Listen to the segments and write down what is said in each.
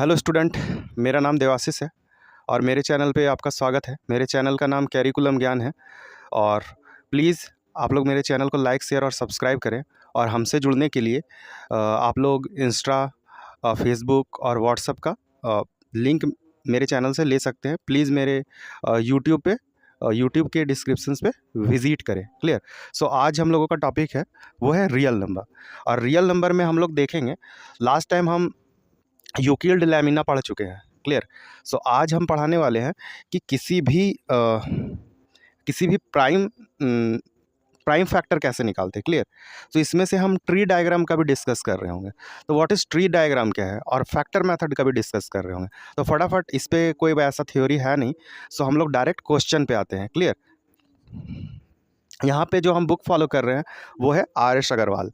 Hello student, मेरा नाम देवाशीष है और मेरे चैनल पे आपका स्वागत है। मेरे चैनल का नाम कैरिकुलम ज्ञान है और प्लीज़ आप लोग मेरे चैनल को लाइक, शेयर और सब्सक्राइब करें। और हमसे जुड़ने के लिए आप लोग इंस्टा, फेसबुक और व्हाट्सएप का लिंक मेरे चैनल से ले सकते हैं। प्लीज़ मेरे यूट्यूब पे यूट्यूब के डिस्क्रिप्शंस पे विज़िट करें। क्लियर। सो आज हम लोगों का टॉपिक है वो है रियल नंबर। और रियल नंबर में हम लोग देखेंगे, लास्ट टाइम हम यूक्लिड लैमिना पढ़ चुके हैं। क्लियर। सो आज हम पढ़ाने वाले हैं कि किसी भी प्राइम फैक्टर कैसे निकालते हैं। क्लियर। तो इसमें से हम ट्री डायग्राम का भी डिस्कस कर रहे होंगे। तो व्हाट इज़ ट्री डायग्राम क्या है, और फैक्टर मेथड का भी डिस्कस कर रहे होंगे। तो फटाफट, इस पर कोई ऐसा थ्योरी है नहीं, सो हम लोग डायरेक्ट क्वेश्चन पे आते हैं। क्लियर। यहाँ पे जो हम बुक फॉलो कर रहे हैं वो है RS अग्रवाल।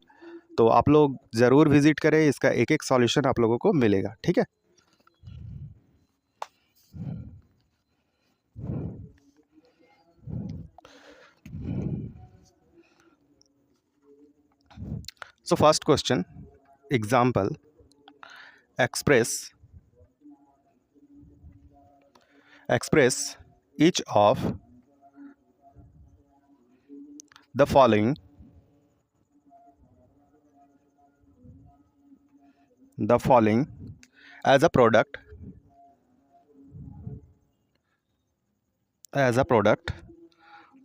तो आप लोग ज़रूर विजिट करें, इसका एक एक सॉल्यूशन आप लोगों को मिलेगा। ठीक है। So first question, example, express each of the following as a product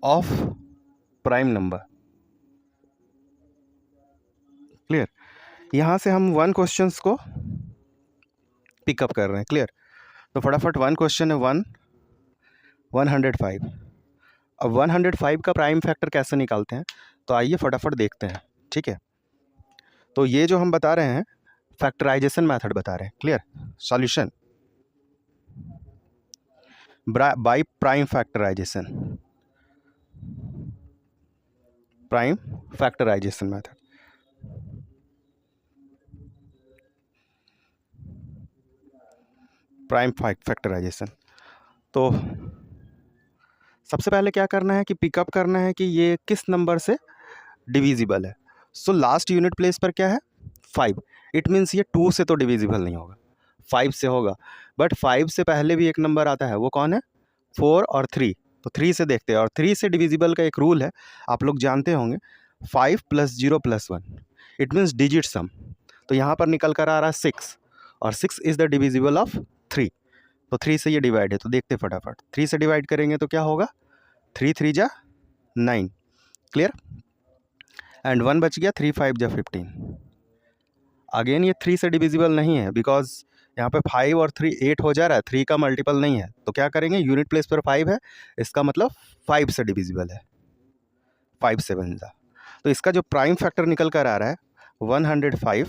of prime number. Clear. यहाँ से हम वन क्वेश्चंस को पिकअप कर रहे हैं। क्लियर। तो फटाफट वन क्वेश्चन है 105। अब 105 का प्राइम फैक्टर कैसे निकालते हैं, तो आइए फटाफट देखते हैं। ठीक है। तो ये जो हम बता रहे हैं फैक्टराइजेशन मेथड बता रहे हैं। Clear. Solution by prime factorization method. Prime factorization. तो सबसे पहले क्या करना है कि पिकअप करना है कि ये किस नंबर से डिविजिबल है। सो लास्ट यूनिट प्लेस पर क्या है 5। इट मीन्स ये 2 से तो डिविजिबल नहीं होगा, 5 से होगा। बट 5 से पहले भी एक नंबर आता है, वो कौन है 4 और 3। तो 3 से देखते हैं, और 3 से डिविजिबल का एक रूल है, आप लोग जानते होंगे, 5 + 0 + 1 इट मीन्स डिजिट सम। तो यहाँ पर निकल कर आ रहा है 6, और 6 इज़ द डिविजिबल ऑफ 3। तो 3 से ये डिवाइड है, तो देखते फटाफट 3 से डिवाइड करेंगे तो क्या होगा 3 3 जा 9। क्लियर। एंड 1 बच गया, 3 5 जा 15। अगेन ये 3 से डिविजिबल नहीं है, बिकॉज यहाँ पे 5 और 3 8 हो जा रहा है, 3 का मल्टीपल नहीं है। तो क्या करेंगे, यूनिट प्लेस पर 5 है, इसका मतलब 5 से डिविजिबल है, 5 7 जा। तो इसका जो प्राइम फैक्टर निकल कर आ रहा है 105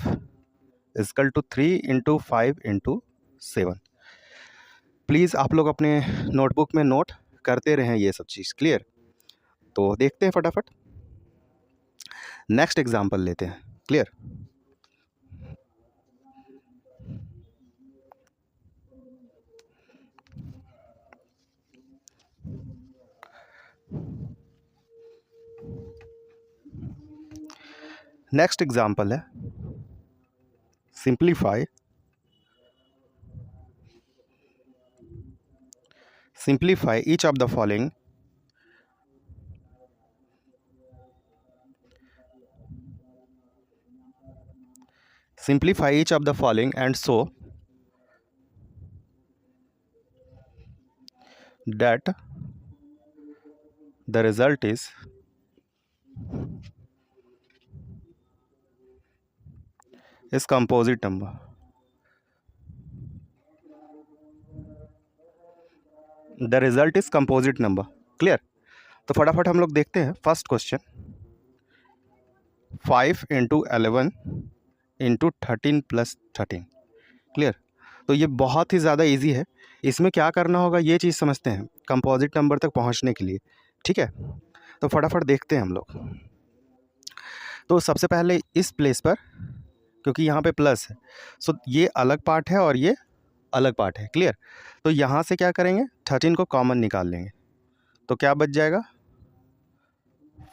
= 3 × 5 × 7। प्लीज़ आप लोग अपने नोटबुक में नोट करते रहें ये सब चीज़। क्लियर। तो देखते हैं फटाफट, नेक्स्ट एग्जाम्पल लेते हैं। क्लियर। नेक्स्ट एग्जाम्पल है simplify each of the following and so that the result is composite number. The result is composite number. Clear. तो फटाफट हम लोग देखते हैं फर्स्ट क्वेश्चन, 5 × 11 × 13 + 13। क्लियर। तो ये बहुत ही ज़्यादा इजी है। इसमें क्या करना होगा ये चीज़ समझते हैं कंपोजिट नंबर तक पहुंचने के लिए। ठीक है। तो फटाफट देखते हैं हम लोग। तो सबसे पहले इस प्लेस पर, क्योंकि यहाँ पे प्लस है, सो ये अलग पार्ट है और ये अलग पार्ट है। क्लियर। तो यहाँ से क्या करेंगे 13 को कॉमन निकाल लेंगे, तो क्या बच जाएगा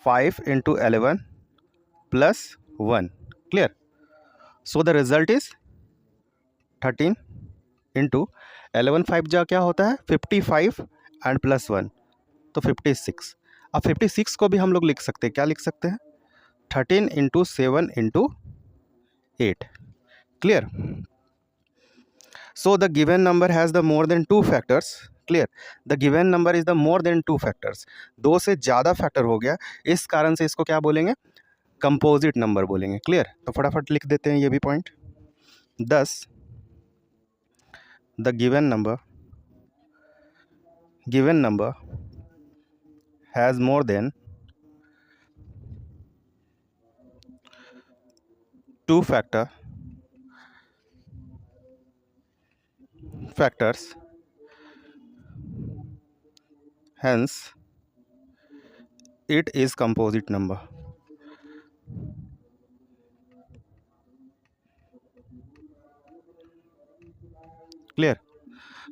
5 × 11 + 1। Clear. So the result is 13 into 11 5 जा क्या होता है 55 एंड +1 तो 56। अब 56 को भी हम लोग लिख सकते हैं, क्या लिख सकते हैं 13 into 7 into 8। Clear. So the given number has the more than two factors. Clear. The given number is the more than two factors. दो से ज़्यादा फैक्टर हो गया, इस कारण से इसको क्या बोलेंगे कंपोजिट नंबर बोलेंगे। क्लियर। तो फटाफट लिख देते हैं ये भी point. thus the given number has more than two factors, hence it is composite number. Clear.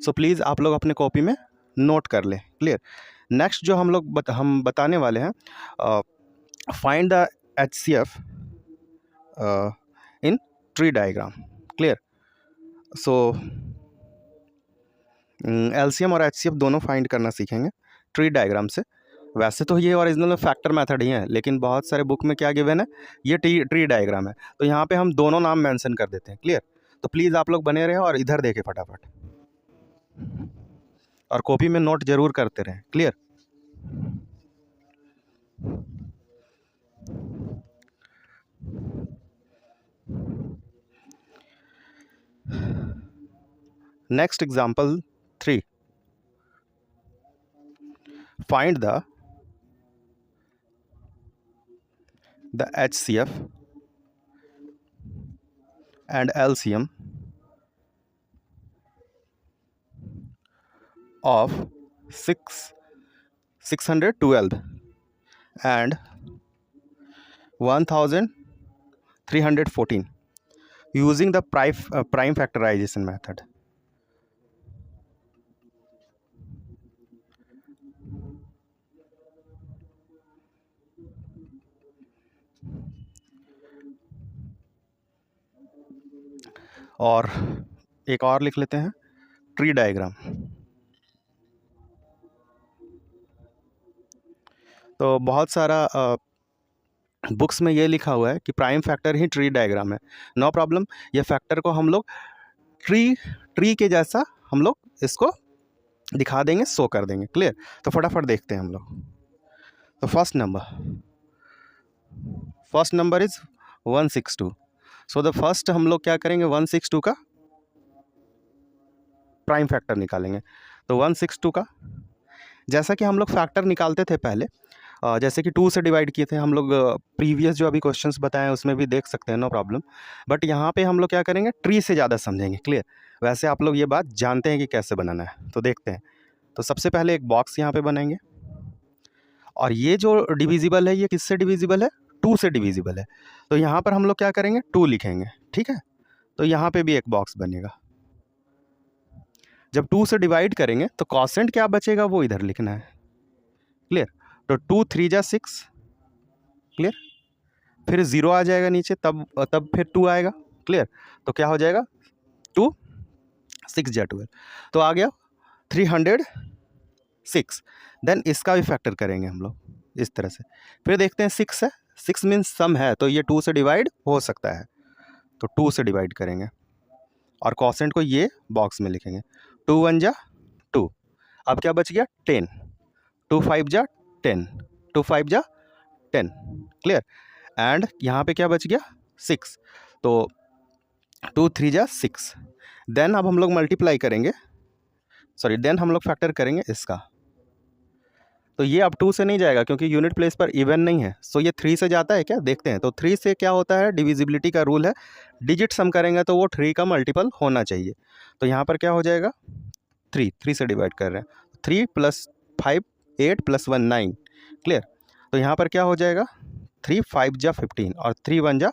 So please आप लोग अपने कॉपी में नोट कर लें। क्लियर। नेक्स्ट जो हम बताने वाले हैं, find the HCF in tree diagram. Clear. So LCM और HCF दोनों फाइंड करना सीखेंगे ट्री डायग्राम से। वैसे तो ये ओरिजिनल में फैक्टर मेथड ही है, लेकिन बहुत सारे बुक में क्या गिवन है ये ट्री डायग्राम है, तो यहाँ पे हम दोनों नाम मेंशन कर देते हैं। क्लियर। तो प्लीज़ आप लोग बने रहें और इधर देखें फटाफट, और कॉपी में नोट जरूर करते रहें। Clear. Next example 3, find the HCF and LCM of 612 and 1314 using the prime factorization method. और एक और लिख लेते हैं ट्री डायग्राम। तो बहुत सारा बुक्स में ये लिखा हुआ है कि प्राइम फैक्टर ही ट्री डायग्राम है। नो प्रॉब्लम, ये फैक्टर को हम लोग ट्री के जैसा हम लोग इसको दिखा देंगे, शो कर देंगे। क्लियर। तो फटाफट देखते हैं हम लोग। तो first number is 162। So the first हम लोग क्या करेंगे 162 का प्राइम फैक्टर निकालेंगे। तो 162 का जैसा कि हम लोग फैक्टर निकालते थे पहले, जैसे कि 2 से डिवाइड किए थे हम लोग, प्रीवियस जो अभी क्वेश्चंस बताए उसमें भी देख सकते हैं, नो प्रॉब्लम। बट यहाँ पे हम लोग क्या करेंगे ट्री से ज़्यादा समझेंगे। क्लियर। वैसे आप लोग ये बात जानते हैं कि कैसे बनाना है, तो देखते हैं। तो सबसे पहले एक बॉक्स यहाँ पे बनाएंगे, और ये जो डिविजिबल है ये किससे डिविजिबल है 2 से डिविजिबल है, तो यहाँ पर हम लोग क्या करेंगे 2 लिखेंगे। ठीक है। तो यहाँ पे भी एक बॉक्स बनेगा। जब 2 से डिवाइड करेंगे तो कॉसेंट क्या बचेगा वो इधर लिखना है। क्लियर। तो 2 3 जा 6। क्लियर। फिर 0 आ जाएगा नीचे, तब फिर 2 आएगा। क्लियर। तो क्या हो जाएगा 2 6 जा 12, तो आ गया 306। देन इसका भी फैक्टर करेंगे हम लोग इस तरह से। फिर देखते हैं 6 है, 6 मीन्स सम है, तो ये 2 से डिवाइड हो सकता है, तो 2 से डिवाइड करेंगे और कॉसेंट को ये बॉक्स में लिखेंगे। 2 1 जा 2, अब क्या बच गया 10, 2 5 जा 10, 2 5 जा 10। क्लियर। एंड यहाँ पे क्या बच गया 6, तो 2 3 जा 6। देन अब हम लोग मल्टीप्लाई करेंगे, देन हम लोग फैक्टर करेंगे इसका। तो ये अब 2 से नहीं जाएगा क्योंकि यूनिट प्लेस पर इवन नहीं है, सो ये 3 से जाता है क्या, देखते हैं। तो 3 से क्या होता है, डिविजिबिलिटी का रूल है, डिजिट सम करेंगे तो वो 3 का मल्टीपल होना चाहिए। तो यहाँ पर क्या हो जाएगा 3 से डिवाइड कर रहे हैं, 3 + 5 8 + 1 9। क्लियर। तो यहाँ पर क्या हो जाएगा 3 5 जा 15 और 3 1 जा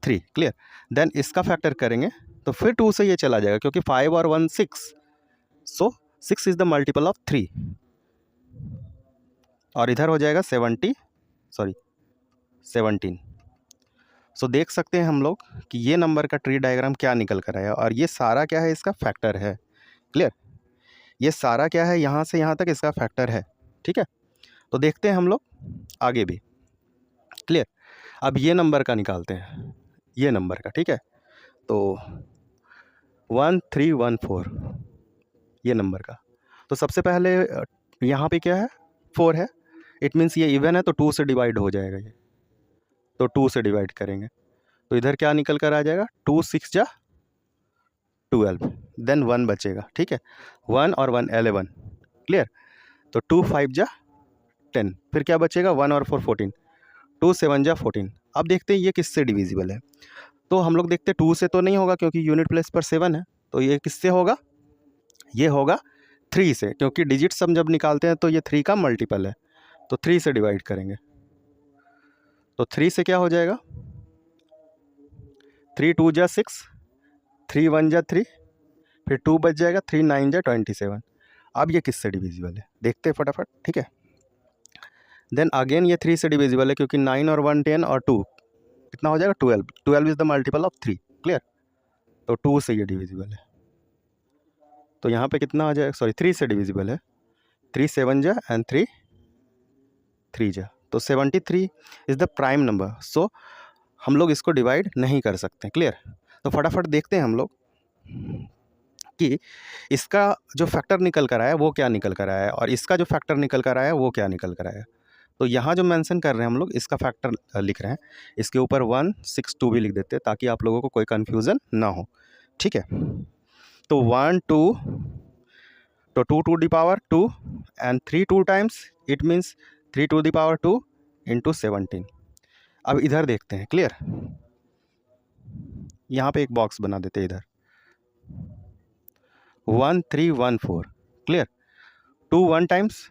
3। क्लियर। देन इसका फैक्टर करेंगे तो फिर 2 से ये चला जाएगा क्योंकि 5 और 1 6, सो 6 इज द मल्टीपल ऑफ 3, और इधर हो जाएगा 17। सो देख सकते हैं हम लोग कि ये नंबर का ट्री डायग्राम क्या निकल कर आया, और ये सारा क्या है, इसका फैक्टर है। क्लियर, ये सारा क्या है, यहाँ से यहाँ तक इसका फैक्टर है। ठीक है, तो देखते हैं हम लोग आगे भी। क्लियर, अब ये नंबर का निकालते हैं, ये नंबर का। ठीक है, तो 1314 ये नंबर का। तो सबसे पहले यहाँ पे क्या है, 4 है, इट मीन्स ये इवन है, तो 2 से डिवाइड हो जाएगा ये, तो 2 से डिवाइड करेंगे तो इधर क्या निकल कर आ जाएगा, 2 6 जा 12, देन 1 बचेगा। ठीक है, 1 और 1 11। क्लियर, तो 2 5 जा 10, फिर क्या बचेगा, 1 और 4 14, 2 7 जा 14। अब देखते हैं ये किससे डिविजिबल है। तो हम लोग देखते हैं 2 से तो नहीं होगा क्योंकि यूनिट प्लेस पर 7 है, तो ये किससे होगा, ये होगा 3 से, क्योंकि डिजिट्स हम जब निकालते हैं तो ये 3 का मल्टीपल है, तो 3 से डिवाइड करेंगे तो 3 से क्या हो जाएगा, 3 2 जा 6, 3 1 जा 3, फिर 2 बच जाएगा, 3 9 जा 27। अब ये किससे डिविजिबल है देखते हैं फटाफट। ठीक है, देन अगेन ये 3 से डिविजिबल है क्योंकि 9 और 1 10 और 2 कितना हो जाएगा, 12, 12 is the multiple of 3। Clear, तो 2 से ये डिविजिबल है, तो यहाँ पे कितना आ जाएगा, सॉरी 3 से डिविजिबल है, 3 7 जा एंड 3 3 जा, तो 73 इज़ द प्राइम नंबर। सो हम लोग इसको डिवाइड नहीं कर सकते। क्लियर, तो फटाफट देखते हैं हम लोग कि इसका जो फैक्टर निकल कर आया वो क्या निकल कर आया है, और इसका जो फैक्टर निकल कर आया वो क्या निकल कर आया। तो यहाँ जो मेंशन कर रहे हैं हम लोग, इसका फैक्टर लिख रहे हैं, इसके ऊपर 162 भी लिख देते हैं ताकि आप लोगों को कोई कन्फ्यूज़न ना हो। ठीक है, तो 1 2, तो 2 to the power 2 and 3 2 times, it means 3 to the power 2 into 17। अब इधर देखते हैं। क्लियर, यहाँ पे एक बॉक्स बना देते हैं इधर, 1314। Clear, 2 1 times,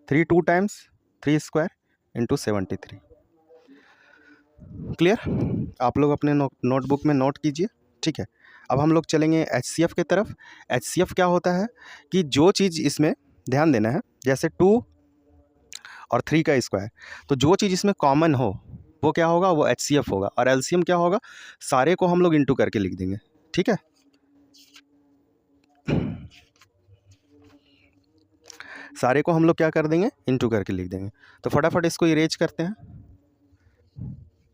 3 2 times, 3 square into 73। Clear, आप लोग अपने नोटबुक में नोट कीजिए। ठीक है, अब हम लोग चलेंगे HCF की तरफ। HCF क्या होता है कि जो चीज़ इसमें ध्यान देना है, जैसे 2 और 3 का स्क्वायर, तो जो चीज़ इसमें कॉमन हो वो क्या होगा, वो HCF होगा, और LCM क्या होगा, सारे को हम लोग इंटू करके लिख देंगे। ठीक है, सारे को हम लोग क्या कर देंगे, इंटू करके लिख देंगे। तो फटाफट इसको इरेज करते हैं।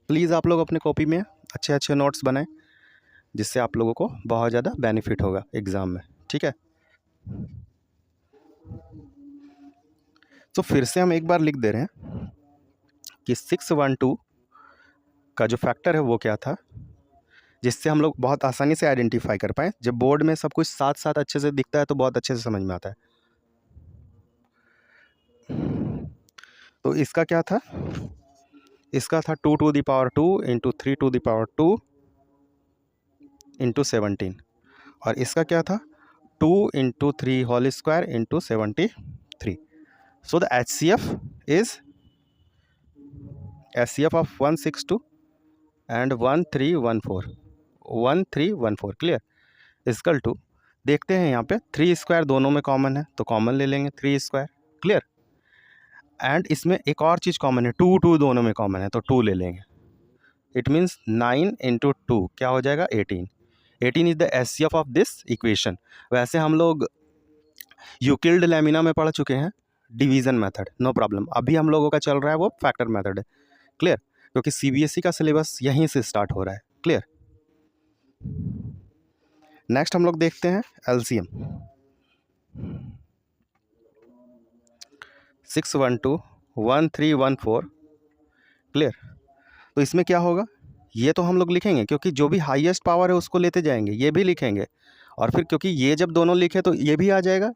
प्लीज़ आप लोग अपने कॉपी में अच्छे अच्छे नोट्स बनाएं, जिससे आप लोगों को बहुत ज़्यादा बेनिफिट होगा एग्ज़ाम में। ठीक है, तो फिर से हम एक बार लिख दे रहे हैं कि 612 का जो फैक्टर है वो क्या था, जिससे हम लोग बहुत आसानी से आइडेंटिफाई कर पाएँ। जब बोर्ड में सब कुछ साथ साथ अच्छे से दिखता है तो बहुत अच्छे से समझ में आता है। तो इसका क्या था, इसका था 2 to the power 2 into 3 to the power 2 into 17, और इसका क्या था, 2 into 3 whole square into 73। So the HCF of 162 and 1314 clear, equal to, देखते हैं यहाँ पे 3 स्क्वायर दोनों में कॉमन है तो कॉमन ले लेंगे 3 स्क्वायर। क्लियर, एंड इसमें एक और चीज़ कॉमन है, 2 2 दोनों में कॉमन है तो 2 ले लेंगे। इट मीन्स 9 इंटू 2 क्या हो जाएगा, 18। 18 is the HCF of this equation. वैसे हम लोग यूक्लिड लैमिना में पढ़ चुके हैं डिवीज़न मेथड, नो प्रॉब्लम। अभी हम लोगों का चल रहा है वो फैक्टर मेथड है। क्लियर, क्योंकि CBSE का सिलेबस यहीं से स्टार्ट हो रहा है। क्लियर, नेक्स्ट हम लोग देखते हैं LCM। 612 1314। क्लियर, तो इसमें क्या होगा, ये तो हम लोग लिखेंगे क्योंकि जो भी हाईएस्ट पावर है उसको लेते जाएंगे, ये भी लिखेंगे, और फिर क्योंकि ये जब दोनों लिखे तो ये भी आ जाएगा,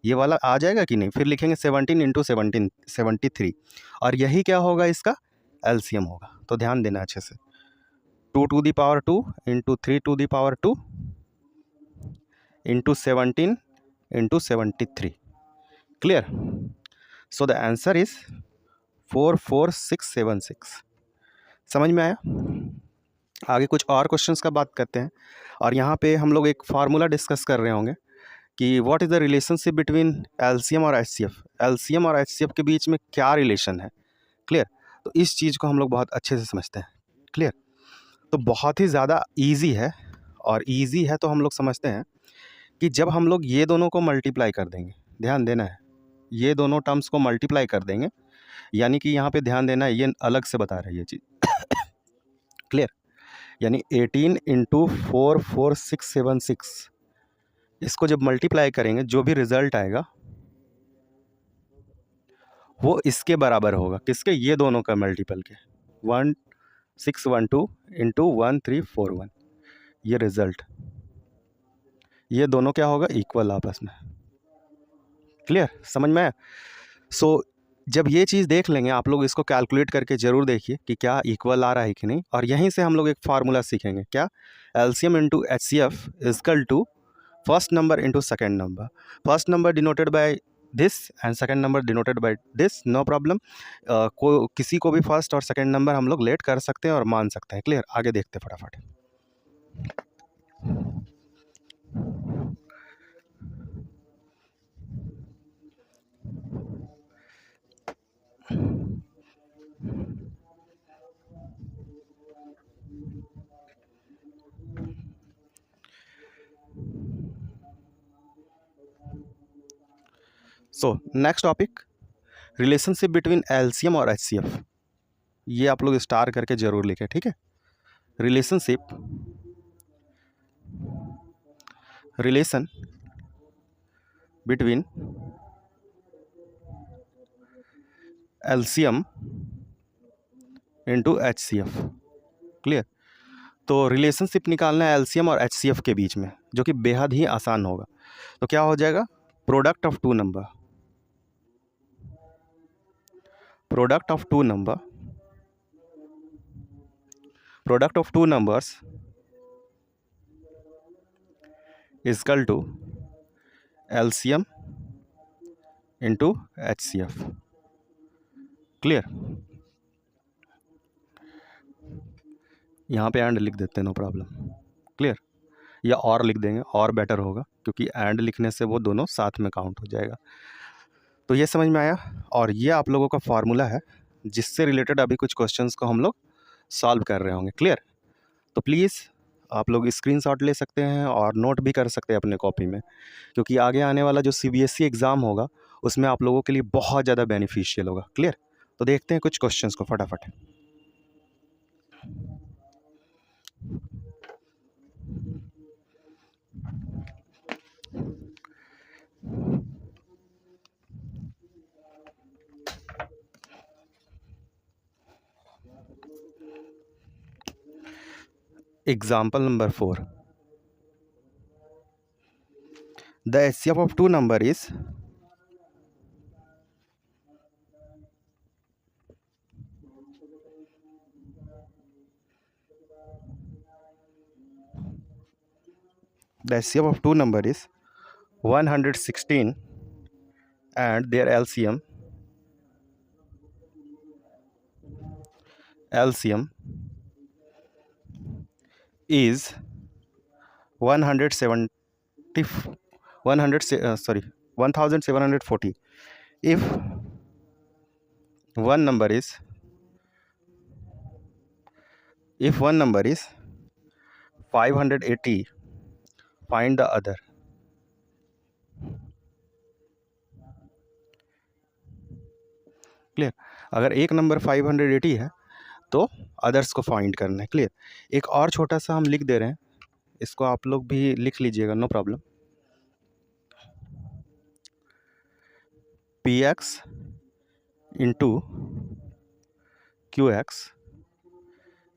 ये वाला आ जाएगा कि नहीं, फिर लिखेंगे 17 इंटू 17 73, और यही क्या होगा, इसका LCM होगा। तो ध्यान देना अच्छे से, 2 to the power 2 into 3 to the power 2 into 17 into 73। Clear, so the answer is 44676। समझ में आया। आगे कुछ और क्वेश्चंस का बात करते हैं, और यहाँ पे हम लोग एक फार्मूला डिस्कस कर रहे होंगे कि what is the relationship between LCM और HCF। LCM और HCF के बीच में क्या रिलेशन है। क्लियर, तो इस चीज़ को हम लोग बहुत अच्छे से समझते हैं। क्लियर। तो बहुत ही ज़्यादा ईजी है, और ईजी है तो हम लोग समझते हैं कि जब हम लोग ये दोनों को मल्टीप्लाई कर देंगे, ध्यान देना है, ये दोनों टर्म्स को मल्टीप्लाई कर देंगे, यानी कि यहाँ पे ध्यान देना है, ये अलग से बता रही है चीज़ क्लियर। यानी 18 इंटू 44676, इसको जब मल्टीप्लाई करेंगे जो भी रिजल्ट आएगा वो इसके बराबर होगा, किसके, ये दोनों का मल्टीपल के, 1612 इंटू 1341, ये रिजल्ट, ये दोनों क्या होगा, इक्वल आपस में। क्लियर, समझ में आया। सो जब ये चीज़ देख लेंगे आप लोग, इसको कैलकुलेट करके ज़रूर देखिए कि क्या इक्वल आ रहा है कि नहीं, और यहीं से हम लोग एक फार्मूला सीखेंगे, क्या, LCM into HCF is equal to first number into second number, first number denoted by this and second number denoted by this, no problem. किसी को भी फर्स्ट और सेकेंड नंबर हम लोग लेट कर सकते हैं और मान सकते हैं। क्लियर, आगे देखते हैं फटाफट। So next topic, relationship between LCM और HCF, ये आप लोग स्टार करके जरूर लिखें, ठीक है। Relation between LCM into HCF, clear. तो रिलेशनशिप निकालना है एलसीएम और HCF के बीच में, जो कि बेहद ही आसान होगा। तो क्या हो जाएगा, product of two number, product of two numbers is equal to LCM into HCF, clear. यहाँ पे एंड लिख देते हैं, नो प्रॉब्लम, क्लियर, या और लिख देंगे, और बेटर होगा, क्योंकि एंड लिखने से वो दोनों साथ में काउंट हो जाएगा। तो ये समझ में आया, और ये आप लोगों का फार्मूला है जिससे रिलेटेड अभी कुछ क्वेश्चंस को हम लोग सॉल्व कर रहे होंगे, क्लियर। तो प्लीज़ आप लोग स्क्रीनशॉट ले सकते हैं और नोट भी कर सकते हैं अपने कॉपी में, क्योंकि आगे आने वाला जो CBSE एग्ज़ाम होगा उसमें आप लोगों के लिए बहुत ज़्यादा बेनिफिशियल होगा, क्लियर। तो देखते हैं कुछ क्वेश्चंस को फटाफट। Example number 4. The HCF of two number is the HCF of two number is 116 and their LCM is 1740. If one number is 580, find the other. Clear, अगर एक नंबर 580 है तो अदर्स को फाइंड करना है, क्लियर। एक और छोटा सा हम लिख दे रहे हैं, इसको आप लोग भी लिख लीजिएगा, no problem. PX into QX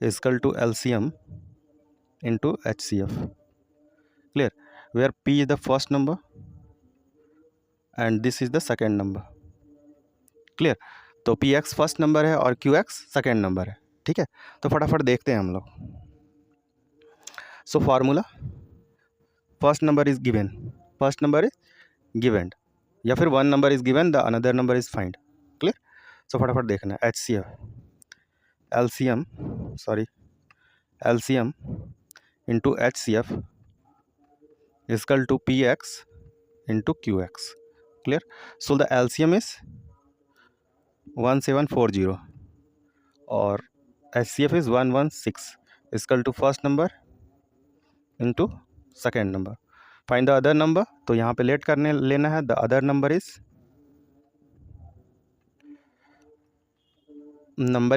is equal to LCM into HCF, clear, where P is the first number and this is the second number, clear. तो PX फर्स्ट नंबर है और QX सेकेंड नंबर है, ठीक है। तो फटाफट देखते हैं हम लोग। So formula, first number is given, या फिर one number is given, the another number is find, clear. So फटाफट देखना है, LCM into HCF is equal to PX into QX, clear. So the LCM is 1740 और HCF is 116 equal to first number into second number. Find the other number, तो यहाँ पे let करने लेना है। The other number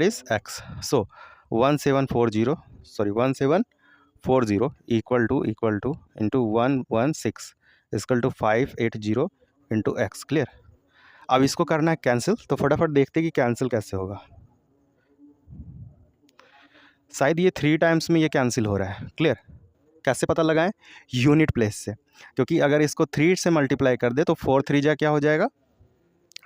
is x। So 1740 equal to into 116 equal to 580 into x। Clear. अब इसको करना है कैंसिल, तो फटाफट देखते हैं कि कैंसिल कैसे होगा। शायद ये 3 टाइम्स में ये कैंसिल हो रहा है। क्लियर। कैसे पता लगाएं? यूनिट प्लेस से, क्योंकि अगर इसको 3 से मल्टीप्लाई कर दे तो 4 3 जा क्या हो जाएगा,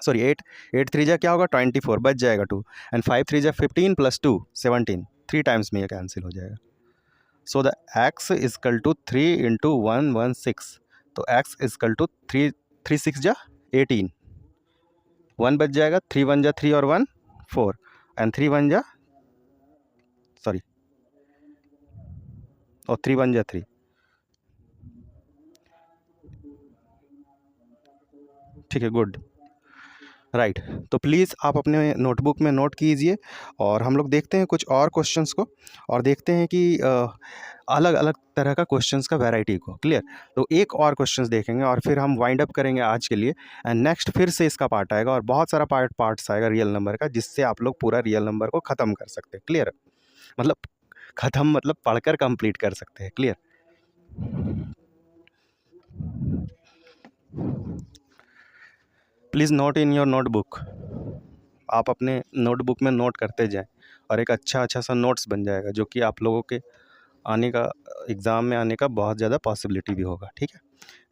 सॉरी 8 3 जा क्या होगा 24, बच जाएगा 2, एंड 5 3 जा 15 प्लस 2 17। 3 टाइम्स में ये कैंसिल हो जाएगा। So the x is equal to 3 into 116, तो x इजकल टू 3 3 6 जा 18, 1 बच जाएगा, 3 1 जा 3 और 1 4, एंड 3 1 जा सॉरी और 3 1 जा 3। ठीक है, गुड, राइट। तो प्लीज़ आप अपने नोटबुक में नोट कीजिए, और हम लोग देखते हैं कुछ और क्वेश्चंस को, और देखते हैं कि अलग अलग तरह का क्वेश्चंस का वैरायटी को। क्लियर। तो एक और क्वेश्चंस देखेंगे और फिर हम वाइंड अप करेंगे आज के लिए, एंड नेक्स्ट फिर से इसका पार्ट आएगा और बहुत सारा पार्ट्स आएगा रियल नंबर का, जिससे आप लोग पूरा रियल नंबर को ख़त्म कर सकते हैं। क्लियर। मतलब ख़त्म मतलब पढ़कर कंप्लीट कर सकते हैं। Clear. Please note in your notebook. आप अपने नोटबुक में नोट करते जाएं, और एक अच्छा सा नोट्स बन जाएगा, जो कि आप लोगों के आने का एग्ज़ाम में आने का बहुत ज़्यादा पॉसिबिलिटी भी होगा। ठीक है।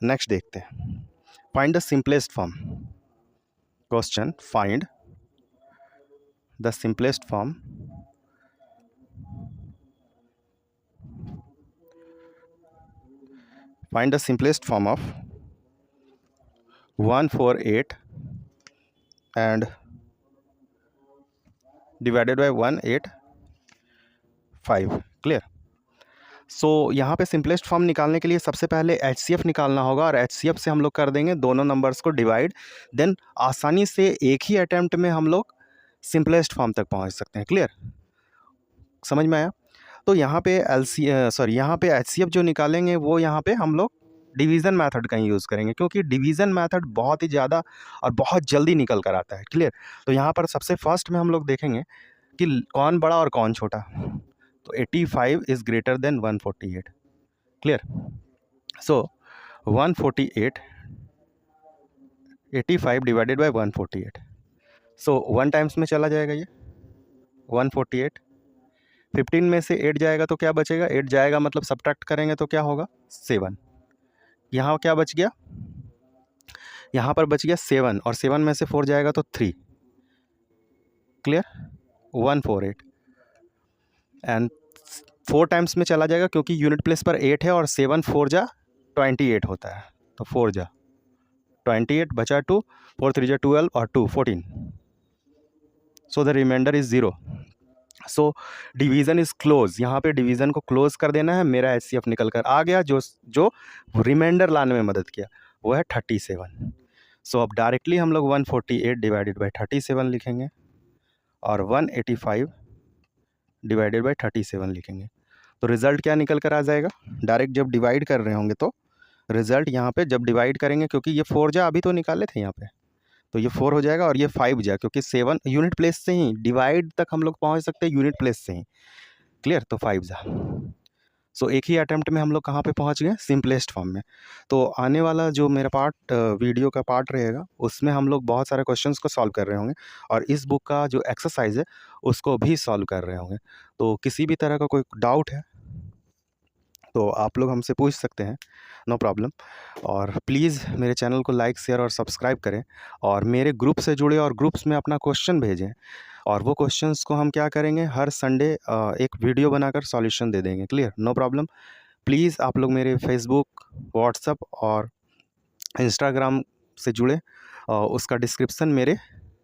नेक्स्ट देखते हैं। Find the simplest form. Question, find the simplest form of 148 and divided by 185। Clear. So यहाँ पे सिंपलेस्ट फॉर्म निकालने के लिए सबसे पहले HCF निकालना होगा, और HCF से हम लोग कर देंगे दोनों नंबर्स को डिवाइड, देन आसानी से एक ही अटैम्प्ट में हम लोग सिंपलेस्ट फॉर्म तक पहुँच सकते हैं। क्लियर, समझ में आया? तो यहाँ पे यहाँ पे HCF जो निकालेंगे वो यहाँ पे हम लोग डिवीज़न मेथड का ही यूज़ करेंगे, क्योंकि डिवीज़न मेथड बहुत ही ज़्यादा और बहुत जल्दी निकल कर आता है। क्लियर। तो यहाँ पर सबसे फर्स्ट में हम लोग देखेंगे कि कौन बड़ा और कौन छोटा। तो 85 is greater than 148। Clear. So 148 85 divided by 148, so 1 times में चला जाएगा ये 148। 15 में से 8 जाएगा तो क्या बचेगा, 8 जाएगा मतलब सब्ट्रैक्ट करेंगे तो क्या होगा 7। यहाँ क्या बच गया, यहाँ पर बच गया 7, और 7 में से 4 जाएगा तो 3। क्लियर। 148, एंड 4 टाइम्स में चला जाएगा, क्योंकि यूनिट प्लेस पर 8 है, और 7 4 जा 28 होता है, तो 4 जा 28 बचा 2, 4 3 जा 12 और 2 14। So the remainder is 0। So division is close. यहाँ पे डिवीज़न को क्लोज कर देना है। मेरा HCF निकल कर आ गया, जो रिमाइंडर लाने में मदद किया वो है 37। सो अब डायरेक्टली हम लोग 148 डिवाइडेड बाई 37 लिखेंगे, और 185 डिवाइडेड बाई 37 लिखेंगे। तो रिज़ल्ट क्या निकल कर आ जाएगा, डायरेक्ट जब डिवाइड कर रहे होंगे तो रिज़ल्ट यहाँ पे जब डिवाइड करेंगे, क्योंकि ये 4 जा अभी तो निकाले थे यहाँ पे, तो ये 4 हो जाएगा, और ये 5 जा, क्योंकि 7 यूनिट प्लेस से ही डिवाइड तक हम लोग पहुँच सकते हैं, यूनिट प्लेस से ही। क्लियर। तो 5 जा। सो एक ही अटैम्प्ट में हम लोग कहाँ पे पहुँच गए, सिंपलेस्ट फॉर्म में। तो आने वाला जो मेरा पार्ट वीडियो का पार्ट रहेगा, उसमें हम लोग बहुत सारे क्वेश्चंस को सॉल्व कर रहे होंगे, और इस बुक का जो एक्सरसाइज है उसको भी सॉल्व कर रहे होंगे। तो किसी भी तरह का कोई डाउट है तो आप लोग हमसे पूछ सकते हैं, नो प्रॉब्लम। और प्लीज़ मेरे चैनल को लाइक शेयर और सब्सक्राइब करें, और मेरे ग्रुप से जुड़े और ग्रुप्स में अपना क्वेश्चन भेजें, और वो क्वेश्चंस को हम क्या करेंगे, हर संडे एक वीडियो बनाकर सॉल्यूशन दे देंगे। Clear, no problem. प्लीज़ आप लोग मेरे फेसबुक, व्हाट्सएप और इंस्टाग्राम से जुड़े, उसका डिस्क्रिप्सन मेरे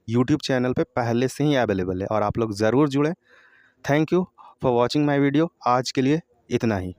यूट्यूब चैनल पे पहले से ही अवेलेबल है, और आप लोग ज़रूर जुड़ें। Thank you for watching my video. आज के लिए इतना ही।